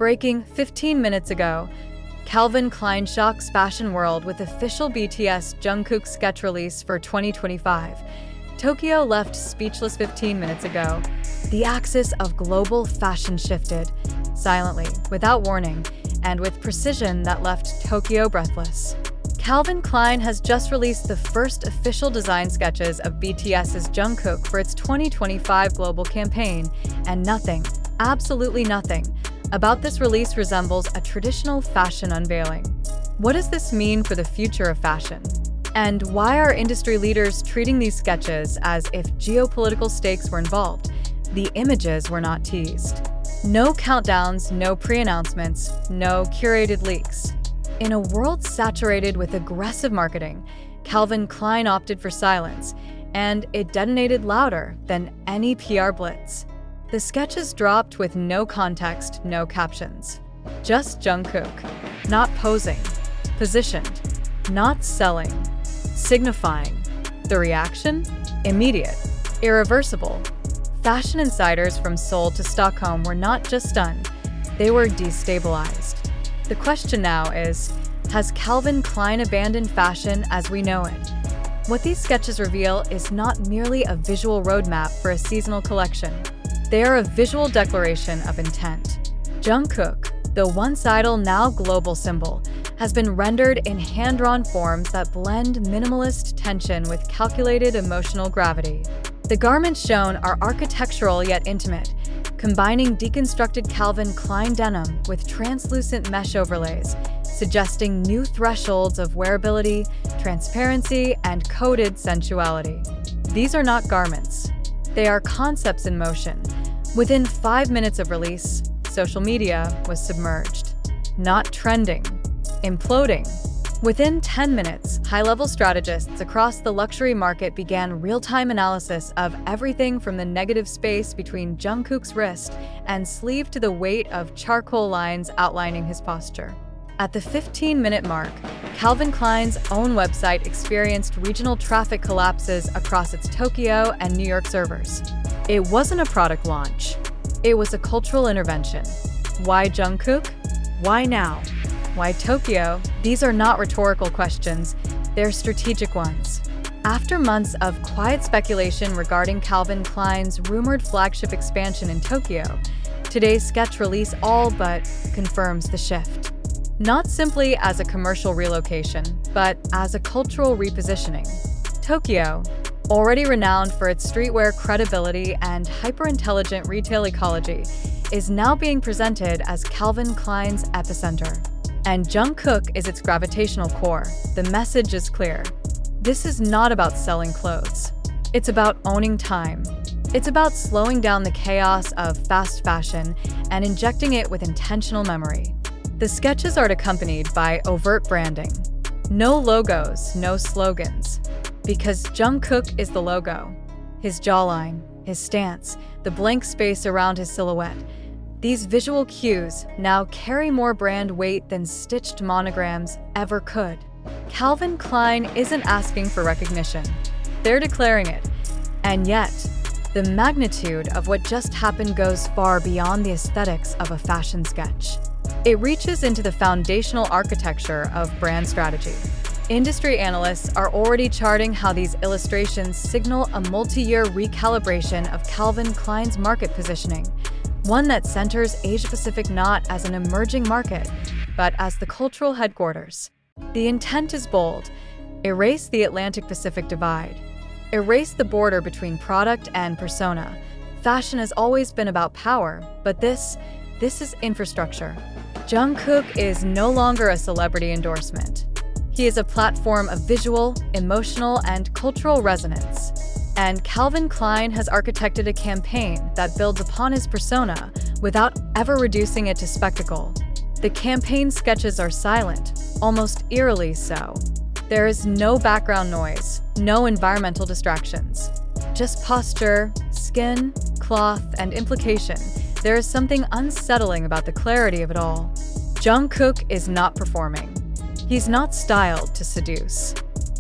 Breaking 15 minutes ago, Calvin Klein shocks fashion world with official BTS Jungkook sketch release for 2025. Tokyo left speechless 15 minutes ago. The axis of global fashion shifted, silently, without warning, and with precision that left Tokyo breathless. Calvin Klein has just released the first official design sketches of BTS's Jungkook for its 2025 global campaign, and nothing, absolutely nothing, about this release resembles a traditional fashion unveiling. What does this mean for the future of fashion? And why are industry leaders treating these sketches as if geopolitical stakes were involved? The images were not teased. No countdowns, no pre-announcements, no curated leaks. In a world saturated with aggressive marketing, Calvin Klein opted for silence, and it detonated louder than any PR blitz. The sketches dropped with no context, no captions. Just Jungkook, not posing, positioned, not selling, signifying. The reaction? Immediate, irreversible. Fashion insiders from Seoul to Stockholm were not just stunned, they were destabilized. The question now is, has Calvin Klein abandoned fashion as we know it? What these sketches reveal is not merely a visual roadmap for a seasonal collection. They are a visual declaration of intent. Jungkook, the once idle, now global symbol, has been rendered in hand-drawn forms that blend minimalist tension with calculated emotional gravity. The garments shown are architectural yet intimate, combining deconstructed Calvin Klein denim with translucent mesh overlays, suggesting new thresholds of wearability, transparency, and coded sensuality. These are not garments. They are concepts in motion. Within 5 minutes of release, social media was submerged. Not trending, imploding. Within 10 minutes, high-level strategists across the luxury market began real-time analysis of everything from the negative space between Jungkook's wrist and sleeve to the weight of charcoal lines outlining his posture. At the 15-minute mark, Calvin Klein's own website experienced regional traffic collapses across its Tokyo and New York servers. It wasn't a product launch. It was a cultural intervention. Why Jungkook? Why now? Why Tokyo? These are not rhetorical questions, they're strategic ones. After months of quiet speculation regarding Calvin Klein's rumored flagship expansion in Tokyo, today's sketch release all but confirms the shift. Not simply as a commercial relocation, but as a cultural repositioning. Tokyo, already renowned for its streetwear credibility and hyper-intelligent retail ecology, is now being presented as Calvin Klein's epicenter. And Jungkook is its gravitational core. The message is clear. This is not about selling clothes. It's about owning time. It's about slowing down the chaos of fast fashion and injecting it with intentional memory. The sketches are accompanied by overt branding. No logos, no slogans. Because Jungkook is the logo. His jawline, his stance, the blank space around his silhouette. These visual cues now carry more brand weight than stitched monograms ever could. Calvin Klein isn't asking for recognition. They're declaring it. And yet, the magnitude of what just happened goes far beyond the aesthetics of a fashion sketch. It reaches into the foundational architecture of brand strategy. Industry analysts are already charting how these illustrations signal a multi-year recalibration of Calvin Klein's market positioning, one that centers Asia-Pacific not as an emerging market, but as the cultural headquarters. The intent is bold: erase the Atlantic-Pacific divide. Erase the border between product and persona. Fashion has always been about power, but this is infrastructure. Jungkook is no longer a celebrity endorsement. He is a platform of visual, emotional, and cultural resonance. And Calvin Klein has architected a campaign that builds upon his persona without ever reducing it to spectacle. The campaign sketches are silent, almost eerily so. There is no background noise, no environmental distractions. Just posture, skin, cloth, and implication. There is something unsettling about the clarity of it all. Jungkook is not performing. He's not styled to seduce.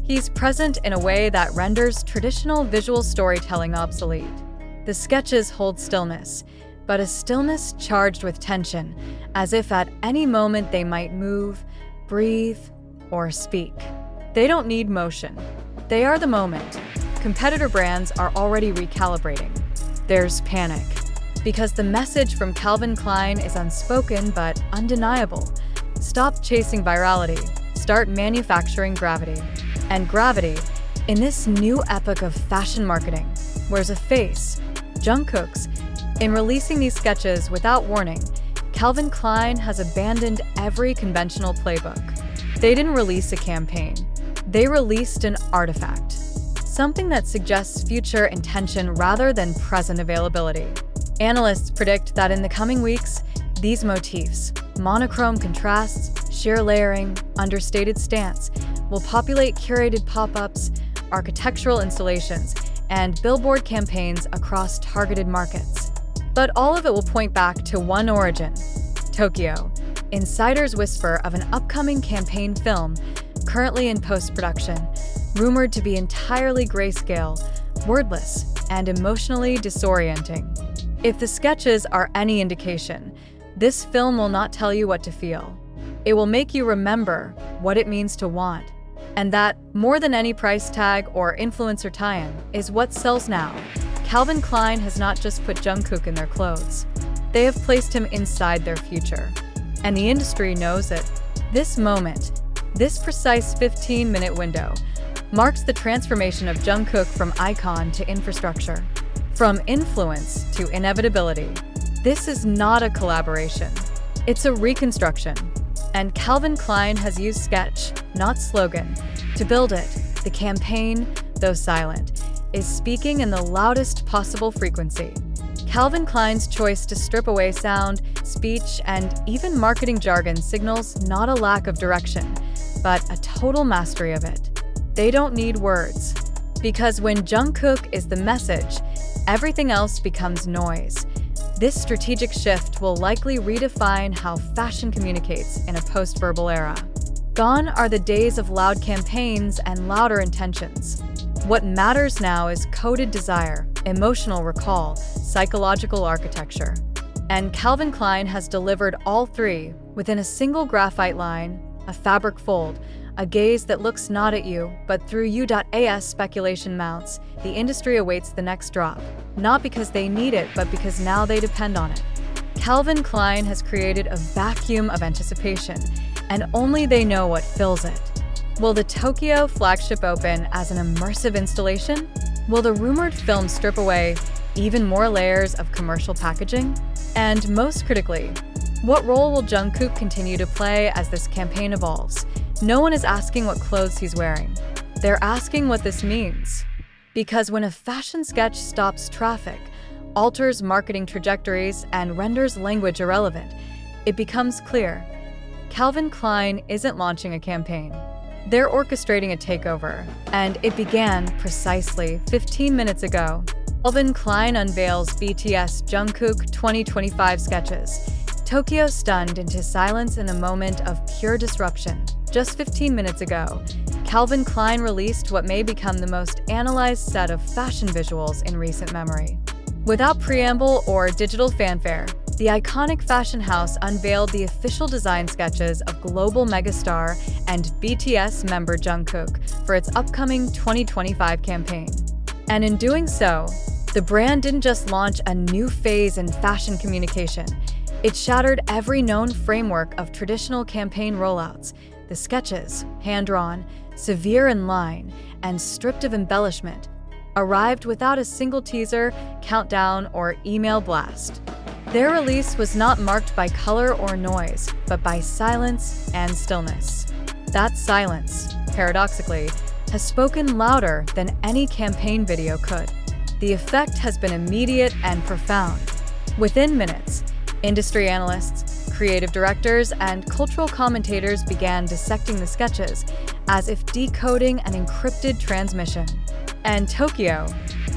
He's present in a way that renders traditional visual storytelling obsolete. The sketches hold stillness. but a stillness charged with tension, as if at any moment they might move, breathe, or speak. They don't need motion. They are the moment. Competitor brands are already recalibrating. There's panic, because the message from Calvin Klein is unspoken but undeniable. Stop chasing virality. Start manufacturing gravity. And gravity, in this new epoch of fashion marketing, wears a face, Jungkook's. In releasing these sketches without warning, Calvin Klein has abandoned every conventional playbook. They didn't release a campaign. They released an artifact, something that suggests future intention rather than present availability. Analysts predict that in the coming weeks, these motifs, monochrome contrasts, sheer layering, understated stance, will populate curated pop-ups, architectural installations, and billboard campaigns across targeted markets. But all of it will point back to one origin: Tokyo. Insiders whisper of an upcoming campaign film, currently in post-production, rumored to be entirely grayscale, wordless, and emotionally disorienting. If the sketches are any indication, this film will not tell you what to feel. It will make you remember what it means to want. And that, more than any price tag or influencer tie-in, is what sells now. Calvin Klein has not just put Jungkook in their clothes. They have placed him inside their future. And the industry knows it. This moment, this precise 15-minute window, marks the transformation of Jungkook from icon to infrastructure, from influence to inevitability. This is not a collaboration. It's a reconstruction. And Calvin Klein has used sketch, not slogan, to build it. The campaign, though silent, is speaking in the loudest possible frequency. Calvin Klein's choice to strip away sound, speech, and even marketing jargon signals not a lack of direction, but a total mastery of it. They don't need words. Because when Jungkook is the message, everything else becomes noise. This strategic shift will likely redefine how fashion communicates in a post-verbal era. Gone are the days of loud campaigns and louder intentions. What matters now is coded desire, emotional recall, psychological architecture. And Calvin Klein has delivered all three within a single graphite line, a fabric fold, a gaze that looks not at you, but through you. As speculation mounts, the industry awaits the next drop, not because they need it, but because now they depend on it. Calvin Klein has created a vacuum of anticipation, and only they know what fills it. Will the Tokyo flagship open as an immersive installation? Will the rumored film strip away even more layers of commercial packaging? And most critically, what role will Jungkook continue to play as this campaign evolves? No one is asking what clothes he's wearing. They're asking what this means. Because when a fashion sketch stops traffic, alters marketing trajectories, and renders language irrelevant, it becomes clear. Calvin Klein isn't launching a campaign. They're orchestrating a takeover, and it began precisely 15 minutes ago. Calvin Klein unveils BTS Jungkook 2025 sketches. Tokyo stunned into silence in a moment of pure disruption. Just 15 minutes ago, Calvin Klein released what may become the most analyzed set of fashion visuals in recent memory. Without preamble or digital fanfare, the iconic fashion house unveiled the official design sketches of global megastar and BTS member Jungkook for its upcoming 2025 campaign. And in doing so, the brand didn't just launch a new phase in fashion communication. It shattered every known framework of traditional campaign rollouts. The sketches, hand-drawn, severe in line, and stripped of embellishment, arrived without a single teaser, countdown, or email blast. Their release was not marked by color or noise, but by silence and stillness. That silence, paradoxically, has spoken louder than any campaign video could. The effect has been immediate and profound. Within minutes, industry analysts, creative directors, and cultural commentators began dissecting the sketches as if decoding an encrypted transmission. And Tokyo,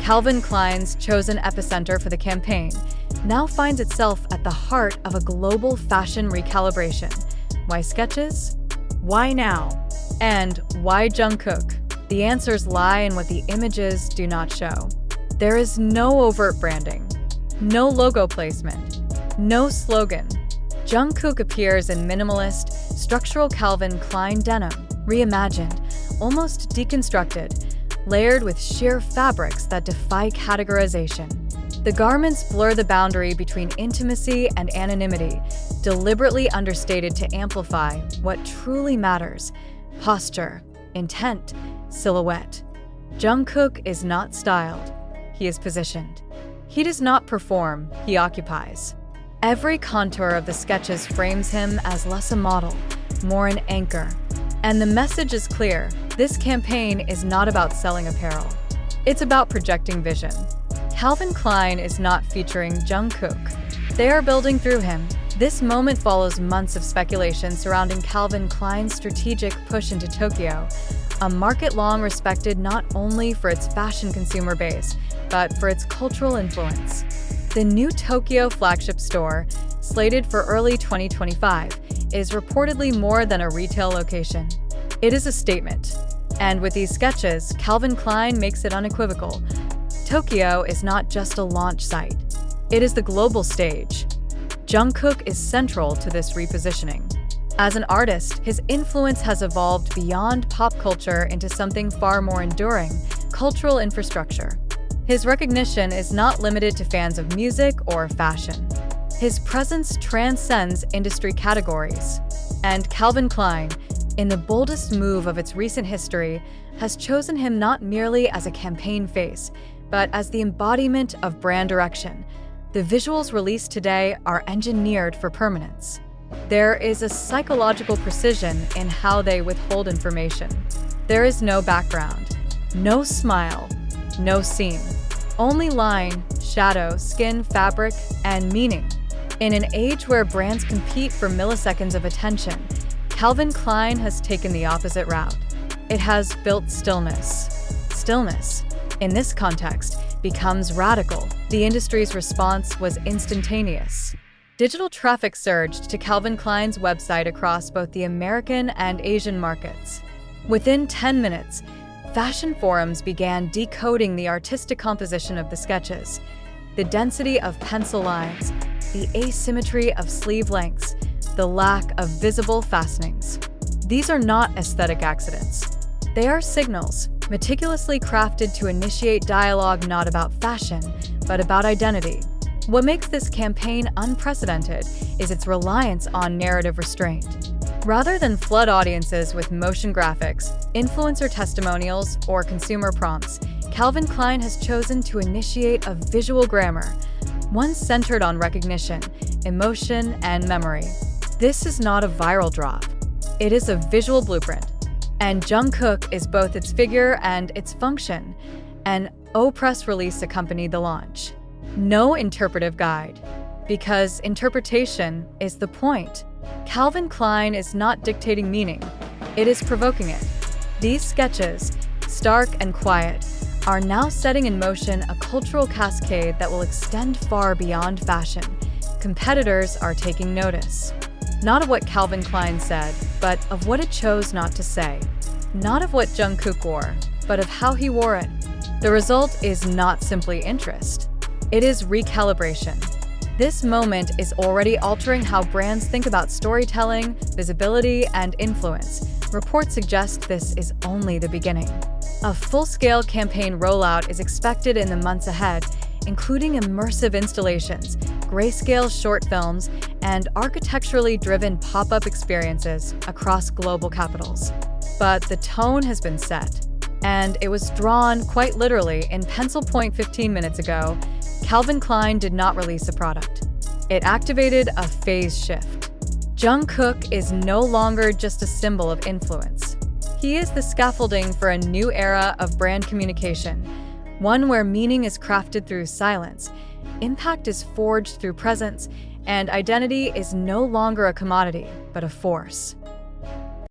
Calvin Klein's chosen epicenter for the campaign, now finds itself at the heart of a global fashion recalibration. Why sketches? Why now? And why Jungkook? The answers lie in what the images do not show. There is no overt branding. No logo placement. No slogan. Jungkook appears in minimalist, structural Calvin Klein denim, reimagined, almost deconstructed, layered with sheer fabrics that defy categorization. The garments blur the boundary between intimacy and anonymity, deliberately understated to amplify what truly matters: posture, intent, silhouette. Jungkook is not styled, he is positioned. He does not perform, he occupies. Every contour of the sketches frames him as less a model, more an anchor. And the message is clear: this campaign is not about selling apparel. It's about projecting vision. Calvin Klein is not featuring Jungkook. They are building through him. This moment follows months of speculation surrounding Calvin Klein's strategic push into Tokyo, a market long respected not only for its fashion consumer base, but for its cultural influence. The new Tokyo flagship store, slated for early 2025, is reportedly more than a retail location. It is a statement. And with these sketches, Calvin Klein makes it unequivocal. Tokyo is not just a launch site. It is the global stage. Jungkook is central to this repositioning. As an artist, his influence has evolved beyond pop culture into something far more enduring: cultural infrastructure. His recognition is not limited to fans of music or fashion. His presence transcends industry categories. And Calvin Klein, in the boldest move of its recent history, has chosen him not merely as a campaign face, but as the embodiment of brand direction. The visuals released today are engineered for permanence. There is a psychological precision in how they withhold information. There is no background, no smile, no seam. Only line, shadow, skin, fabric, and meaning. In an age where brands compete for milliseconds of attention, Calvin Klein has taken the opposite route. It has built stillness. Stillness, in this context, becomes radical. The industry's response was instantaneous. Digital traffic surged to Calvin Klein's website across both the American and Asian markets. Within 10 minutes, fashion forums began decoding the artistic composition of the sketches. The density of pencil lines, the asymmetry of sleeve lengths, the lack of visible fastenings. These are not aesthetic accidents. They are signals, meticulously crafted to initiate dialogue not about fashion, but about identity. What makes this campaign unprecedented is its reliance on narrative restraint. Rather than flood audiences with motion graphics, influencer testimonials, or consumer prompts, Calvin Klein has chosen to initiate a visual grammar, one centered on recognition, emotion, and memory. This is not a viral drop. It is a visual blueprint. And Jungkook is both its figure and its function. An press release accompanied the launch. No interpretive guide, because interpretation is the point. Calvin Klein is not dictating meaning, it is provoking it. These sketches, stark and quiet, are now setting in motion a cultural cascade that will extend far beyond fashion. Competitors are taking notice. Not of what Calvin Klein said, but of what it chose not to say. Not of what Jungkook wore, but of how he wore it. The result is not simply interest. It is recalibration. This moment is already altering how brands think about storytelling, visibility, and influence. Reports suggest this is only the beginning. A full-scale campaign rollout is expected in the months ahead, including immersive installations, grayscale short films, and architecturally driven pop-up experiences across global capitals. But the tone has been set, and it was drawn quite literally in pencil point 15 minutes ago. Calvin Klein did not release a product. It activated a phase shift. Jungkook is no longer just a symbol of influence. He is the scaffolding for a new era of brand communication, one where meaning is crafted through silence, impact is forged through presence, and identity is no longer a commodity, but a force.